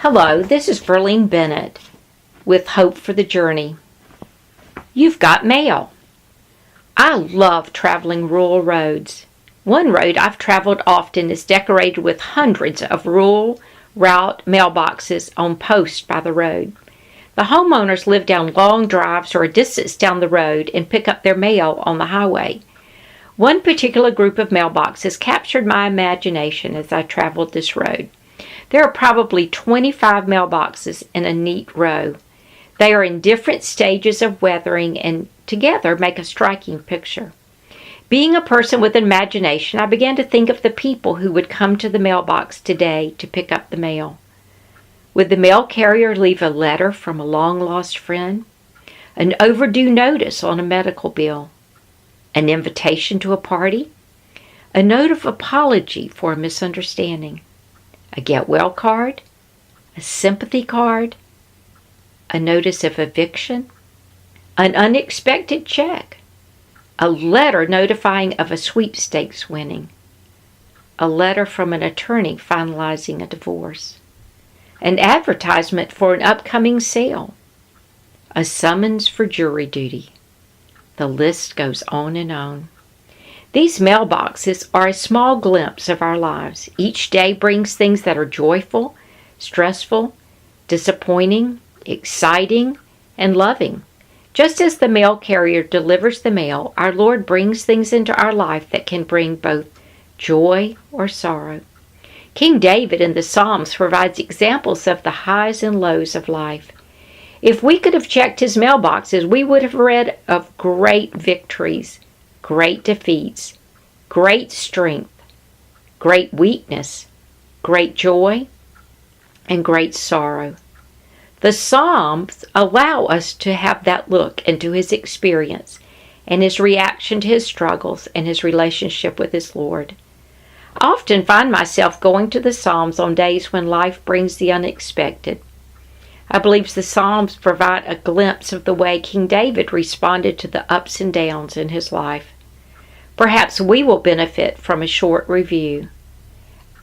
Hello, this is Verlene Bennett with Hope for the Journey. You've got mail. I love traveling rural roads. One road I've traveled often is decorated with hundreds of rural route mailboxes on posts by the road. The homeowners live down long drives or a distance down the road and pick up their mail on the highway. One particular group of mailboxes captured my imagination as I traveled this road. There are probably 25 mailboxes in a neat row. They are in different stages of weathering and together make a striking picture. Being a person with imagination, I began to think of the people who would come to the mailbox today to pick up the mail. Would the mail carrier leave a letter from a long-lost friend? An overdue notice on a medical bill? An invitation to a party? A note of apology for a misunderstanding? A get-well card? A sympathy card? A notice of eviction? An unexpected check? A letter notifying of a sweepstakes winning? A letter from an attorney finalizing a divorce? An advertisement for an upcoming sale? A summons for jury duty? The list goes on and on. These mailboxes are a small glimpse of our lives. Each day brings things that are joyful, stressful, disappointing, exciting, and loving. Just as the mail carrier delivers the mail, our Lord brings things into our life that can bring both joy or sorrow. King David in the Psalms provides examples of the highs and lows of life. If we could have checked his mailboxes, we would have read of great victories, great defeats, great strength, great weakness, great joy, and great sorrow. The Psalms allow us to have that look into his experience and his reaction to his struggles and his relationship with his Lord. I often find myself going to the Psalms on days when life brings the unexpected. I believe the Psalms provide a glimpse of the way King David responded to the ups and downs in his life. Perhaps we will benefit from a short review.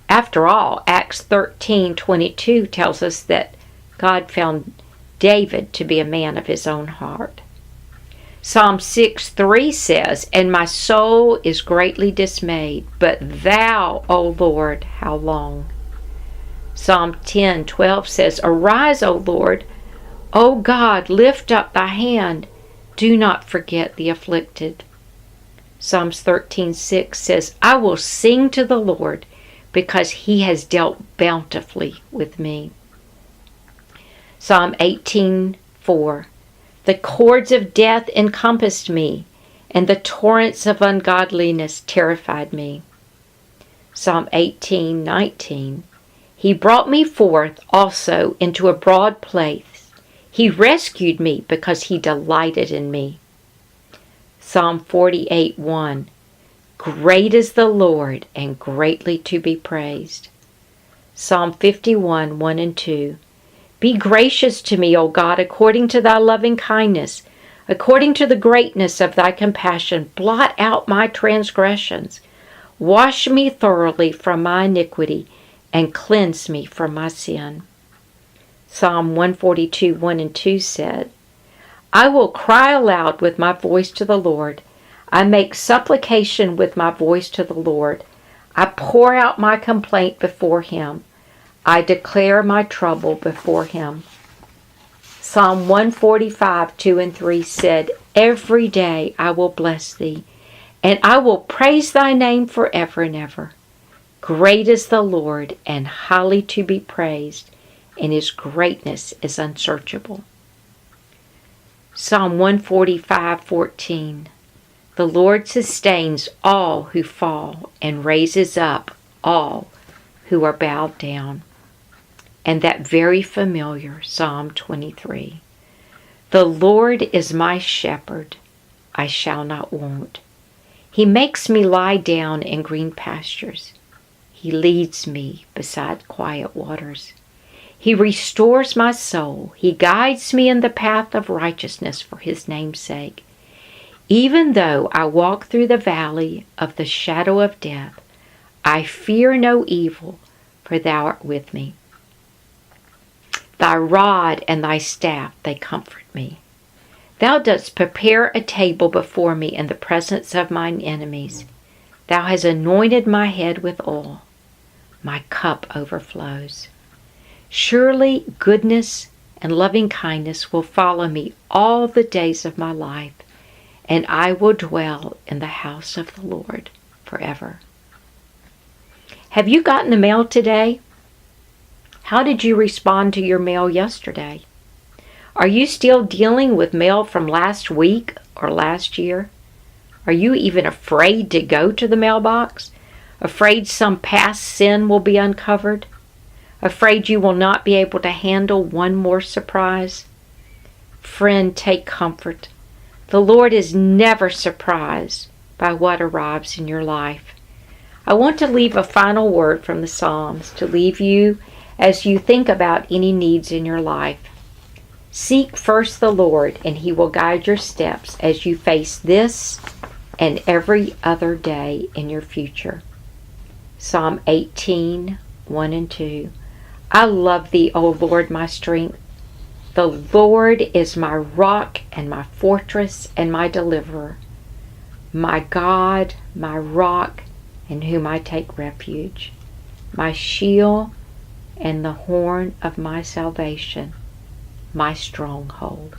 After all, Acts 13:22 tells us that God found David to be a man of his own heart. Psalm 6:3 says, "And my soul is greatly dismayed, but thou, O Lord, how long?" Psalm 10:12 says, "Arise, O Lord, O God, lift up thy hand. Do not forget the afflicted." Psalms 13:6 says, "I will sing to the Lord because he has dealt bountifully with me." Psalm 18:4, "The cords of death encompassed me, and the torrents of ungodliness terrified me." Psalm 18:19, "He brought me forth also into a broad place. He rescued me because he delighted in me." Psalm 48:1, "Great is the Lord and greatly to be praised." Psalm 51:1 and 2, "Be gracious to me, O God, according to thy loving kindness, according to the greatness of thy compassion. Blot out my transgressions. Wash me thoroughly from my iniquity, and cleanse me from my sin." Psalm 142:1 and 2 said, "I will cry aloud with my voice to the Lord. I make supplication with my voice to the Lord. I pour out my complaint before him. I declare my trouble before him." Psalm 145:2 and 3 said, "Every day I will bless thee, and I will praise thy name forever and ever. Great is the Lord, and highly to be praised, and his greatness is unsearchable." Psalm 145:14, "The Lord sustains all who fall, and raises up all who are bowed down." And that very familiar Psalm 23, "The Lord is my shepherd, I shall not want. He makes me lie down in green pastures. He leads me beside quiet waters. He restores my soul. He guides me in the path of righteousness for his name's sake. Even though I walk through the valley of the shadow of death, I fear no evil, for thou art with me. Thy rod and thy staff, they comfort me. Thou dost prepare a table before me in the presence of mine enemies. Thou hast anointed my head with oil. My cup overflows. Surely goodness and loving kindness will follow me all the days of my life, and I will dwell in the house of the Lord forever. Have you gotten the mail today? How did you respond to your mail yesterday? Are you still dealing with mail from last week or last year? Are you even afraid to go to the mailbox? Afraid some past sin will be uncovered? Afraid you will not be able to handle one more surprise? Friend, take comfort. The Lord is never surprised by what arrives in your life. I want to leave a final word from the Psalms to leave you as you think about any needs in your life. Seek first the Lord, and He will guide your steps as you face this and every other day in your future. Psalm 18, 1 and 2. I love Thee, O Lord, my strength. The Lord is my rock and my fortress and my deliverer, my God, my rock, in whom I take refuge, my shield and the horn of my salvation, my stronghold.